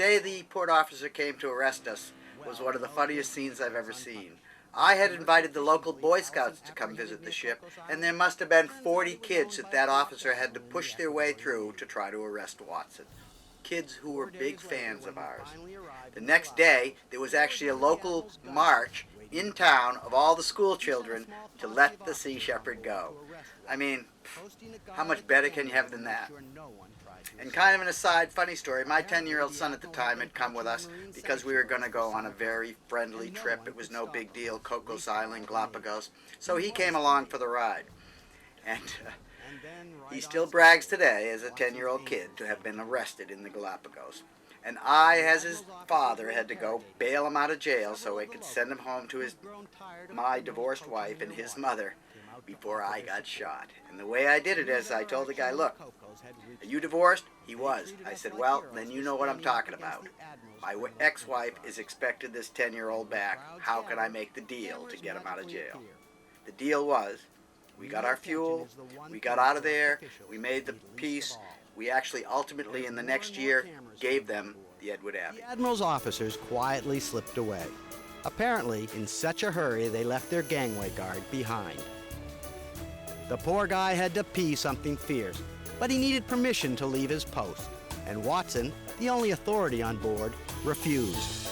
day the port officer came to arrest us was one of the funniest scenes I've ever seen. I had invited the local Boy Scouts to come visit the ship, and there must have been 40 kids that officer had to push their way through to try to arrest Watson. Kids who were big fans of ours. The next day, there was actually a local march in town of all the school children to let the Sea Shepherd go. I mean, how much better can you have than that? And kind of an aside, funny story, my 10-year-old son at the time had come with us because we were going to go on a very friendly trip. It was no big deal, Cocos Island, Galapagos. So he came along for the ride. And he still brags today as a 10-year-old kid to have been arrested in the Galapagos. And I, as his father, had to go bail him out of jail so I could send him home to my divorced wife and his mother before I got shot. And the way I did it is I told the guy, look, are you divorced? He was. I said, well, then you know what I'm talking about. My ex-wife is expected this 10-year-old back. How can I make the deal to get him out of jail? The deal was, we got our fuel, we got out of there, we made the peace. We actually ultimately in the next year gave them the Edward Abbey. The Admiral's officers quietly slipped away. Apparently, in such a hurry, they left their gangway guard behind. The poor guy had to pee something fierce, but he needed permission to leave his post. And Watson, the only authority on board, refused.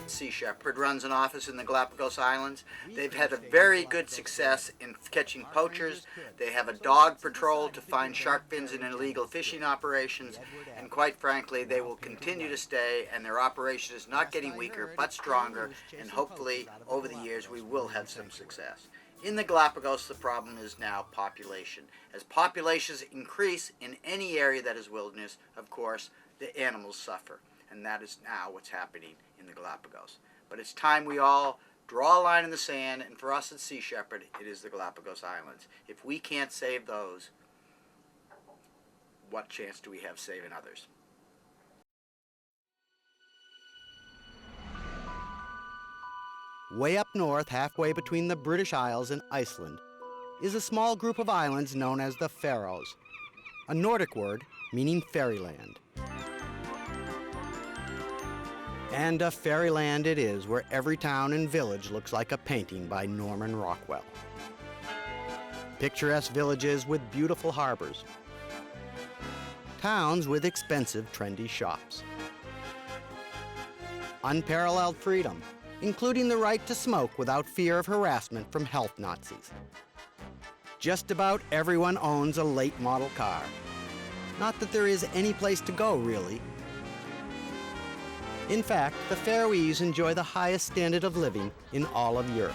Sea Shepherd runs an office in the Galapagos Islands. They've had a very good success in catching poachers. They have a dog patrol to find shark fins in illegal fishing operations. And quite frankly, they will continue to stay, and their operation is not getting weaker but stronger. And hopefully, over the years, we will have some success. In the Galapagos, the problem is now population. As populations increase in any area that is wilderness, of course, the animals suffer. And that is now what's happening in the Galapagos. But it's time we all draw a line in the sand, and for us at Sea Shepherd, it is the Galapagos Islands. If we can't save those, what chance do we have saving others? Way up north, halfway between the British Isles and Iceland, is a small group of islands known as the Faroes, a Nordic word meaning fairyland. And a fairyland it is, where every town and village looks like a painting by Norman Rockwell. Picturesque villages with beautiful harbors. Towns with expensive, trendy shops. Unparalleled freedom, including the right to smoke without fear of harassment from health Nazis. Just about everyone owns a late model car. Not that there is any place to go, really. In fact, the Faroese enjoy the highest standard of living in all of Europe.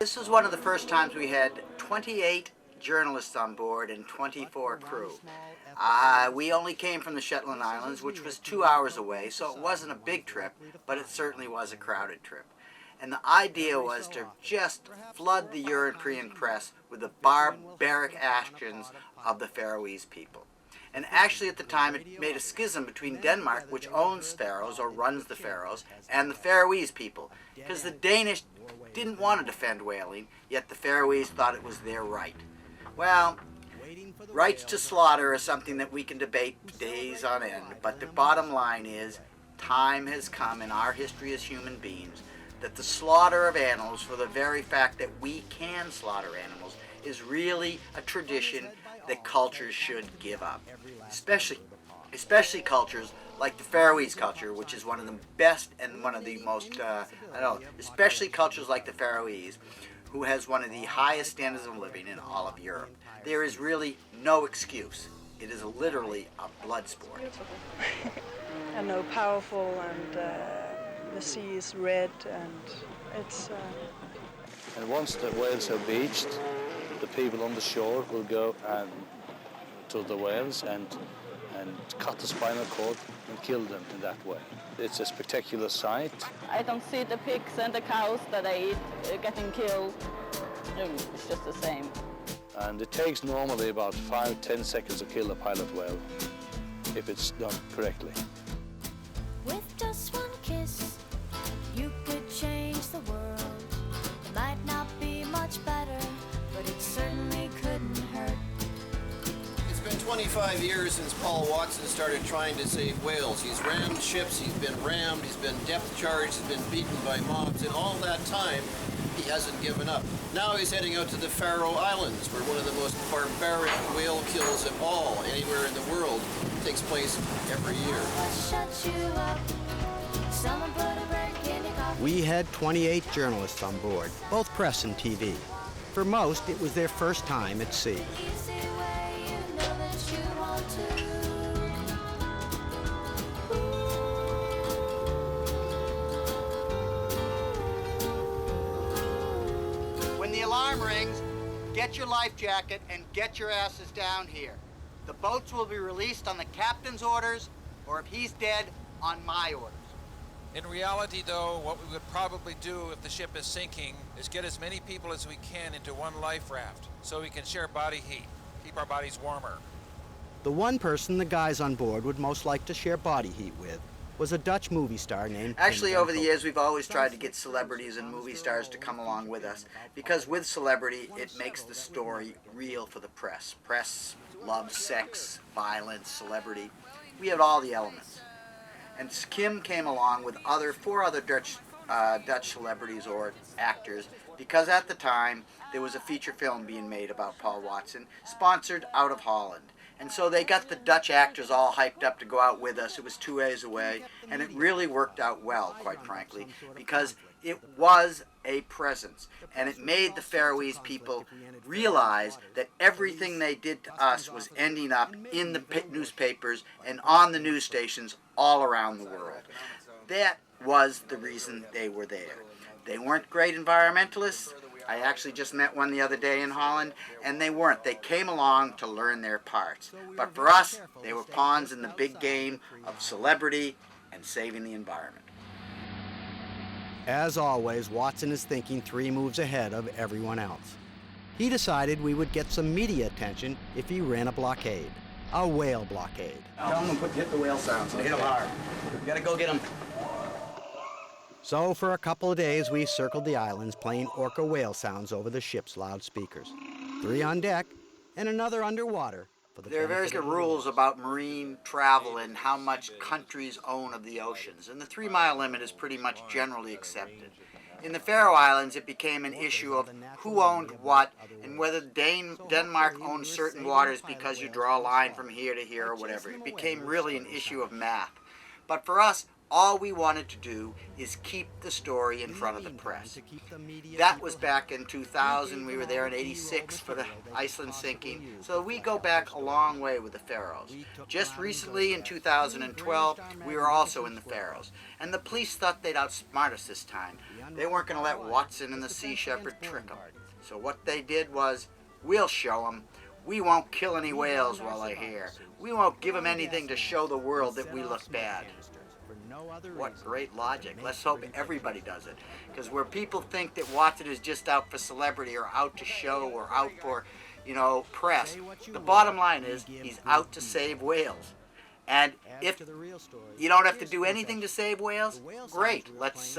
This was one of the first times we had 28 journalists on board and 24 crew. We only came from the Shetland Islands, which was 2 hours away, so it wasn't a big trip, but it certainly was a crowded trip. And the idea was to just flood the European press with the barbaric actions of the Faroese people. And actually at the time it made a schism between Denmark, which owns Faroes or runs the Faroes, and the Faroese people. Because the Danish didn't want to defend whaling, yet the Faroese thought it was their right. Well, rights to slaughter is something that we can debate days on end, but the bottom line is, time has come in our history as human beings that the slaughter of animals, for the very fact that we can slaughter animals, is really a tradition that cultures should give up. Especially cultures like the Faroese culture, which is one of the best and one of the most, especially cultures like the Faroese, who has one of the highest standards of living in all of Europe. There is really no excuse. It is literally a blood sport. And no powerful, and the sea is red, and it's... And once the whales are beached, the people on the shore will go to the whales and cut the spinal cord and kill them in that way. It's a spectacular sight. I don't see the pigs and the cows that I eat getting killed. It's just the same. And it takes normally about 5-10 seconds to kill a pilot whale, if it's done correctly. With just one kiss, you could change the world. It might not be much better, but it certainly couldn't hurt. It's been 25 years since Paul Watson started trying to save whales. He's rammed ships, he's been rammed, he's been depth charged, he's been beaten by mobs, and all that time he hasn't given up. Now he's heading out to the Faroe Islands, where one of the most barbaric whale kills of all anywhere in the world takes place every year. Shut you up. Someone put a break in your coffee. We had 28 journalists on board, both press and TV. For most, it was their first time at sea. Easy way, you know that you want to. When the alarm rings, get your life jacket and get your asses down here. The boats will be released on the captain's orders, or if he's dead, on my orders. In reality, though, what we would probably do if the ship is sinking is get as many people as we can into one life raft so we can share body heat, keep our bodies warmer. The one person the guys on board would most like to share body heat with was a Dutch movie star named Actually, Pim over the van years, we've always tried to get celebrities and movie stars to come along with us, because with celebrity, it makes the story real for the press. Press loves sex, violence, celebrity. We have all the elements. And Kim came along with four other Dutch celebrities or actors, because at the time there was a feature film being made about Paul Watson, sponsored out of Holland. And so they got the Dutch actors all hyped up to go out with us. It was 2 days away, and it really worked out well, quite frankly, because it was a presence, and it made the Faroese people realize that everything they did to us was ending up in the newspapers and on the news stations all around the world. That was the reason they were there. They weren't great environmentalists. I actually just met one the other day in Holland, and they weren't. They came along to learn their parts. But for us, they were pawns in the big game of celebrity and saving the environment. As always, Watson is thinking 3 moves ahead of everyone else. He decided we would get some media attention if he ran a blockade, a whale blockade. Tell them to hit the whale sounds and hit them hard. We gotta go get them. So for a couple of days, we circled the islands playing orca whale sounds over the ship's loudspeakers. 3 on deck and another underwater. There are various rules about marine travel and how much countries own of the oceans, and the 3-mile limit is pretty much generally accepted. In the Faroe Islands, it became an issue of who owned what and whether Denmark owned certain waters because you draw a line from here to here or whatever. It became really an issue of math. But for us, all we wanted to do is keep the story in front of the press. That was back in 2000. We were there in '86 for the Iceland sinking. So we go back a long way with the Faroes. Just recently in 2012, we were also in the Faroes. And the police thought they'd outsmart us this time. They weren't going to let Watson and the Sea Shepherd trick them. So what they did was, we'll show them. We won't kill any whales while they're here. We won't give them anything to show the world that we look bad. What great logic. Let's hope everybody does it. Because where people think that Watson is just out for celebrity or out to show or out for, press, the bottom line is he's out to save whales. And if you don't have to do anything to save whales, great, let's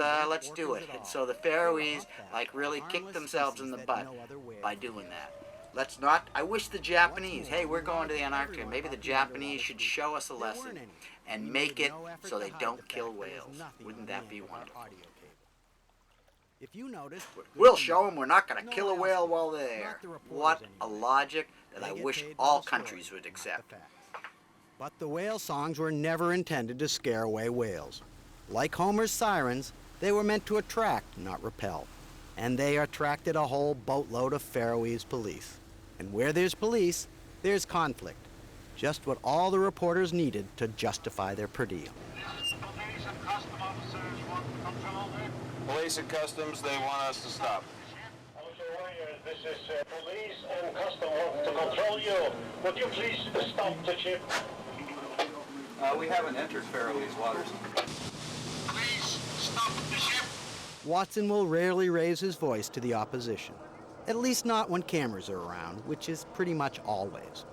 do it. And so the Faroese really kicked themselves in the butt by doing that. Let's not. I wish the Japanese, hey, we're going to the Antarctica. Maybe the Japanese should show us a lesson and make it so they don't kill whales. Wouldn't that be wonderful? We'll show them we're not going to kill a whale while they're there. What a logic that I wish all countries would accept. But the whale songs were never intended to scare away whales. Like Homer's sirens, they were meant to attract, not repel. And they attracted a whole boatload of Faroese police. And where there's police, there's conflict. Just what all the reporters needed to justify their per diem. Police and customs, they want us to stop. This is police and customs want to control you. Would you please stop the ship? We haven't entered Faroese waters. Please stop the ship. Watson will rarely raise his voice to the opposition. At least not when cameras are around, which is pretty much always.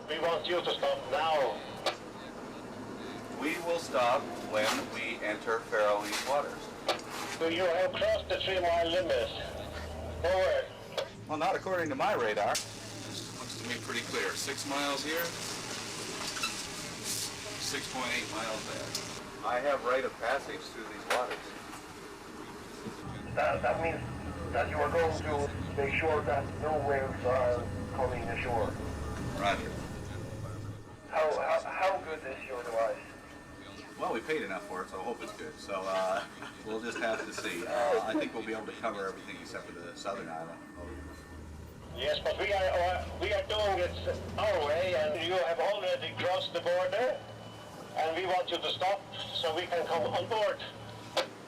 We want you to stop now. We will stop when we enter Faroese waters. Do you have crossed the 3-mile limit? Over. Well, not according to my radar. to me pretty clear. 6 miles here, 6.8 miles there. I have rite of passage through these waters. That means that you are going to make sure that no whales are coming ashore. Roger. How good is your device? Well, we paid enough for it, so I hope it's good. So we'll just have to see. I think we'll be able to cover everything except for the southern island. Yes, but we are doing it our way, and you have already crossed the border, and we want you to stop so we can come on board.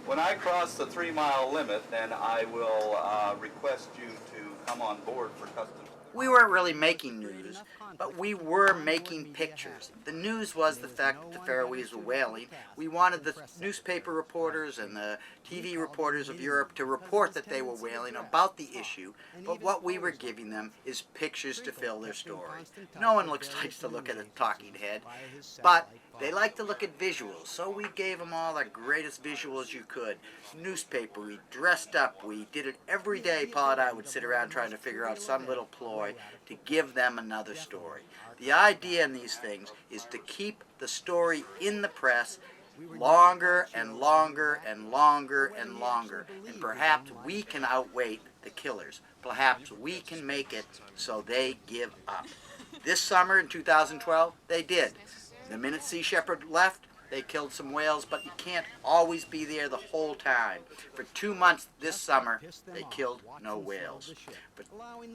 When I cross the 3-mile limit, then I will request you to come on board for customs. We weren't really making news, but we were making pictures. The news was the fact that the Faroese were whaling. We wanted the newspaper reporters and the TV reporters of Europe to report that they were whaling about the issue, but what we were giving them is pictures to fill their story. No one likes to look at a talking head, but they like to look at visuals, so we gave them all the greatest visuals you could. Newspaper, we dressed up, we did it every day. Paul and I would sit around trying to figure out some little ploy to give them another story. The idea in these things is to keep the story in the press longer and longer and longer and longer, and perhaps we can outwait the killers. Perhaps we can make it so they give up. This summer in 2012, they did. The minute Sea Shepherd left, they killed some whales, but you can't always be there the whole time. For 2 months this summer, they killed no whales. But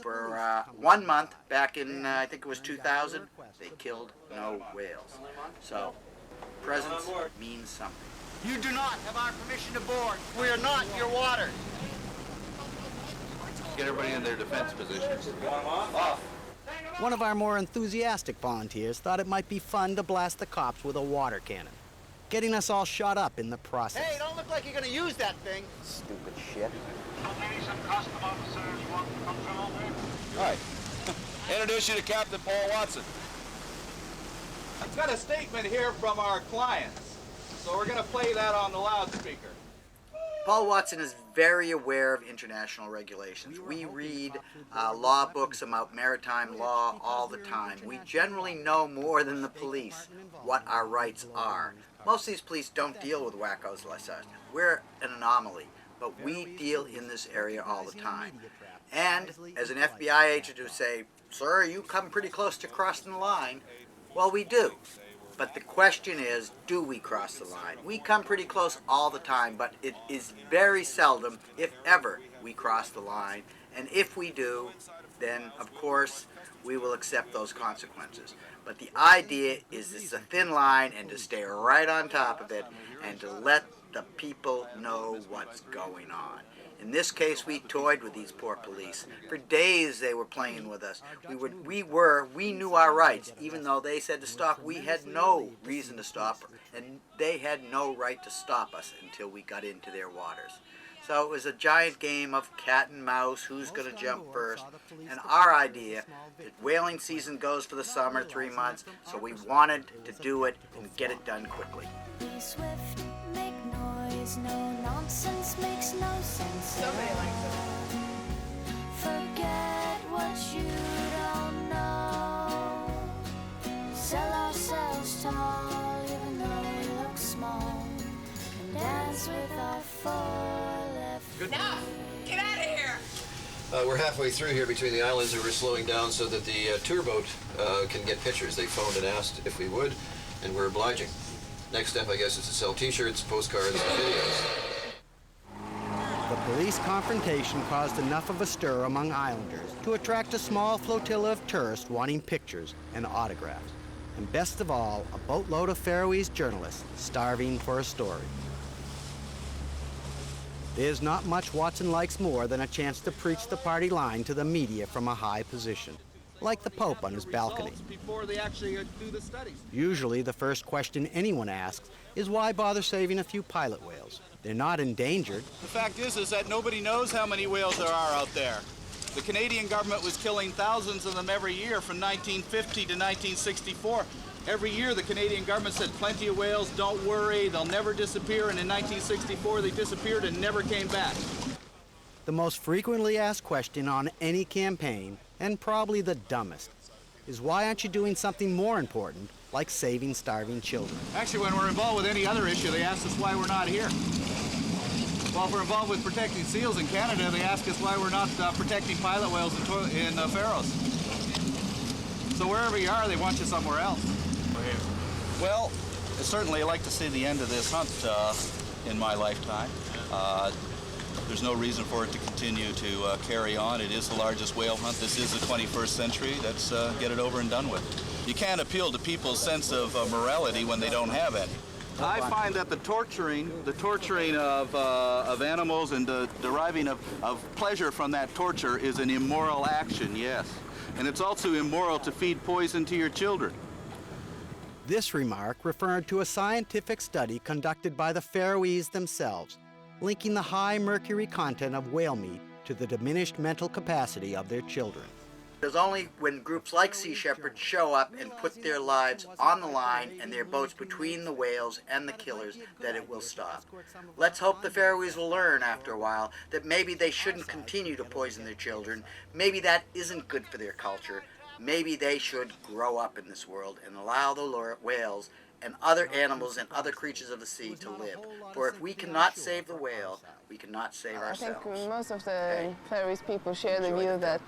for 1 month, back in, I think it was 2000, they killed no whales. So, presence means something. You do not have our permission to board. We are not your water. Get everybody in their defense positions. Off. One of our more enthusiastic volunteers thought it might be fun to blast the cops with a water cannon, getting us all shot up in the process. Hey, don't look like you're going to use that thing. Stupid shit. Maybe some custom officers want to come from over here. All right. Introduce you to Captain Paul Watson. I've got a statement here from our clients, so we're going to play that on the loudspeaker. Paul Watson is very aware of international regulations. We read law books about maritime law all the time. We generally know more than the police what our rights are. Most of these police don't deal with wackos like us. We're an anomaly, but we deal in this area all the time. And as an FBI agent who say, "Sir, you come pretty close to crossing the line," well, we do. But the question is, do we cross the line? We come pretty close all the time, but it is very seldom, if ever, we cross the line. And if we do, then, of course, we will accept those consequences. But the idea is it's a thin line, and to stay right on top of it, and to let the people know what's going on. In this case, we toyed with these poor police. For days they were playing with us. We knew our rights. Even though they said to stop, we had no reason to stop, and they had no right to stop us until we got into their waters. So it was a giant game of cat and mouse, who's going to jump first. And our idea, that whaling season goes for the summer, 3 months, so we wanted to do it and get it done quickly. Be swift, make noise, no nonsense makes no sense. Somebody likes it. Forget what you don't know. Sell ourselves tall, even though we look small. And dance with our four-left feet. Now, get out of here! We're halfway through here between the islands, and we're slowing down so that the tour boat can get pictures. They phoned and asked if we would, and we're obliging. Next step, I guess, is to sell t-shirts, postcards, and videos. The police confrontation caused enough of a stir among islanders to attract a small flotilla of tourists wanting pictures and autographs. And best of all, a boatload of Faroese journalists starving for a story. There's not much Watson likes more than a chance to preach the party line to the media from a high position, like the Pope on his balcony. Before they actually do the studies. Usually the first question anyone asks is why bother saving a few pilot whales? They're not endangered. The fact is that nobody knows how many whales there are out there. The Canadian government was killing thousands of them every year from 1950 to 1964. Every year the Canadian government said plenty of whales, don't worry, they'll never disappear, and in 1964 they disappeared and never came back. The most frequently asked question on any campaign, and probably the dumbest, is why aren't you doing something more important, like saving starving children? Actually, when we're involved with any other issue, they ask us why we're not here. Well, if we're involved with protecting seals in Canada, they ask us why we're not protecting pilot whales in Faroes. So wherever you are, they want you somewhere else. Well, certainly I'd like to see the end of this hunt in my lifetime. There's no reason for it to continue to carry on. It is the largest whale hunt. This is the 21st century. Let's get it over and done with. You can't appeal to people's sense of morality when they don't have any. I find that the torturing of animals and the deriving of pleasure from that torture is an immoral action, yes. And it's also immoral to feed poison to your children. This remark referred to a scientific study conducted by the Faroese themselves, linking the high mercury content of whale meat to the diminished mental capacity of their children. It's only when groups like Sea Shepherd show up and put their lives on the line and their boats between the whales and the killers that it will stop. Let's hope the Faroese will learn after a while that maybe they shouldn't continue to poison their children. Maybe that isn't good for their culture. Maybe they should grow up in this world and allow the whales and other animals and other creatures of the sea to live. For if we cannot save the whale, we cannot save ourselves. I think most of the Faroese people share the view that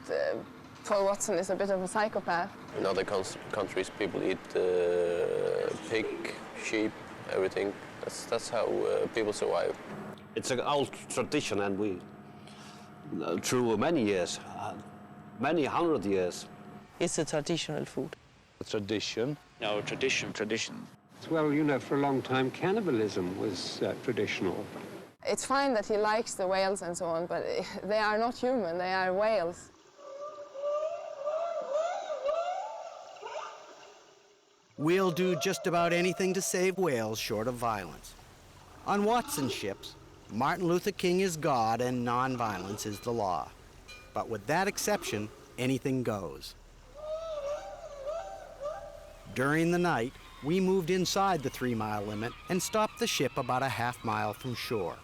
Paul Watson is a bit of a psychopath. In other countries, people eat pig, sheep, everything. That's how people survive. It's an old tradition, and we, through many years, many 100 years. It's a traditional food. A tradition. No, tradition. Well, you know, for a long time, cannibalism was traditional. It's fine that he likes the whales and so on, but they are not human, they are whales. We'll do just about anything to save whales short of violence. On Watson's ships, Martin Luther King is God and nonviolence is the law. But with that exception, anything goes. During the night, we moved inside the 3-mile limit and stopped the ship about a half-mile from shore.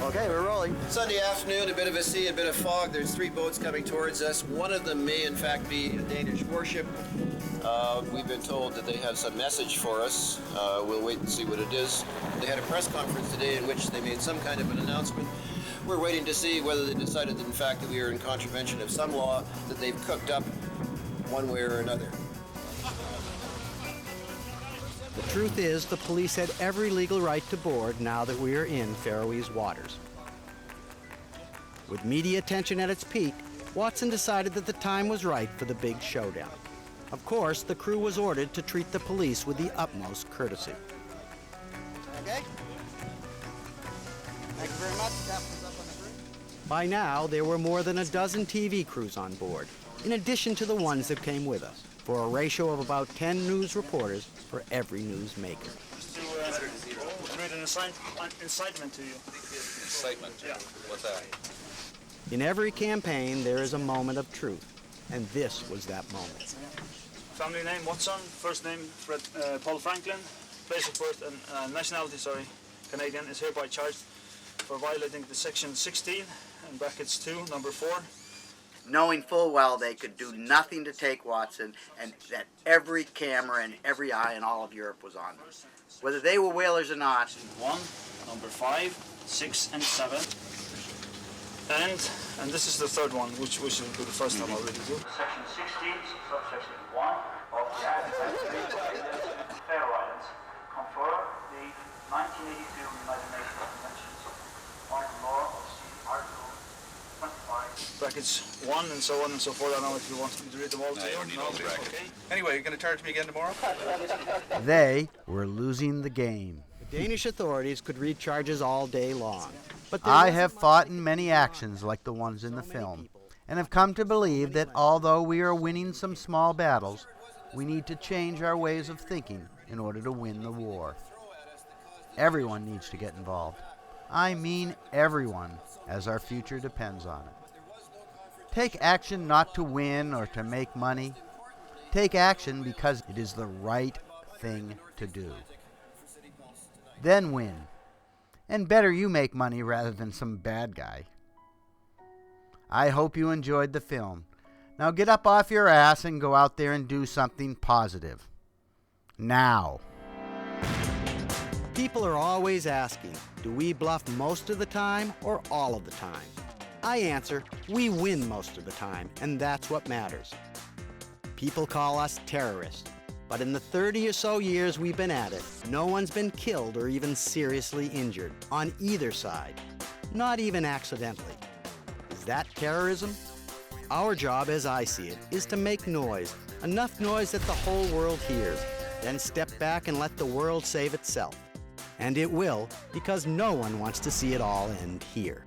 Okay, we're rolling. Sunday afternoon, a bit of a sea, a bit of fog. There's 3 boats coming towards us. One of them may, in fact, be a Danish warship. We've been told that they have some message for us. We'll wait and see what it is. They had a press conference today in which they made some kind of an announcement. We're waiting to see whether they decided, in fact, that we are in contravention of some law that they've cooked up one way or another. The truth is, the police had every legal right to board now that we are in Faroese waters. With media attention at its peak, Watson decided that the time was right for the big showdown. Of course, the crew was ordered to treat the police with the utmost courtesy. Okay. Thank you very much. Captain's up on the bridge. By now, there were more than a dozen TV crews on board, in addition to the ones that came with us, for a ratio of about 10 news reporters for every newsmaker. Read an incitement to you. Incitement? Yeah. What's that? In every campaign, there is a moment of truth, and this was that moment. Family name Watson, first name Paul Franklin, place of birth and nationality, Canadian, is hereby charged for violating the section 16 and brackets 2, number 4. Knowing full well they could do nothing to take Watson, and that every camera and every eye in all of Europe was on them. Whether they were whalers or not. 1, number 5, 6, and 7. And this is the third one, which will be the first time I'll read it to. Section 16, subsection 1 of the Act of Faroe Islands confer the 1982 United Nations Conventions on the law of sea, Article 25. Brackets 1 and so on and so forth. I don't know if you want me to read them all to you. I don't need all the brackets. Okay. Anyway, you're going to charge me again tomorrow? They were losing the game. The Danish authorities could read charges all day long. But I have fought in many actions like the ones in the film, and have come to believe that although we are winning some small battles, we need to change our ways of thinking in order to win the war. Everyone needs to get involved. I mean everyone, as our future depends on it. Take action not to win or to make money. Take action because it is the right thing to do. Then win. And better you make money rather than some bad guy. I hope you enjoyed the film. Now get up off your ass and go out there and do something positive. Now. People are always asking, do we bluff most of the time or all of the time? I answer, we win most of the time, and that's what matters. People call us terrorists, but in the 30 or so years we've been at it, no one's been killed or even seriously injured on either side, not even accidentally. Is that terrorism? Our job, as I see it, is to make noise, enough noise that the whole world hears, then step back and let the world save itself. And it will, because no one wants to see it all end here.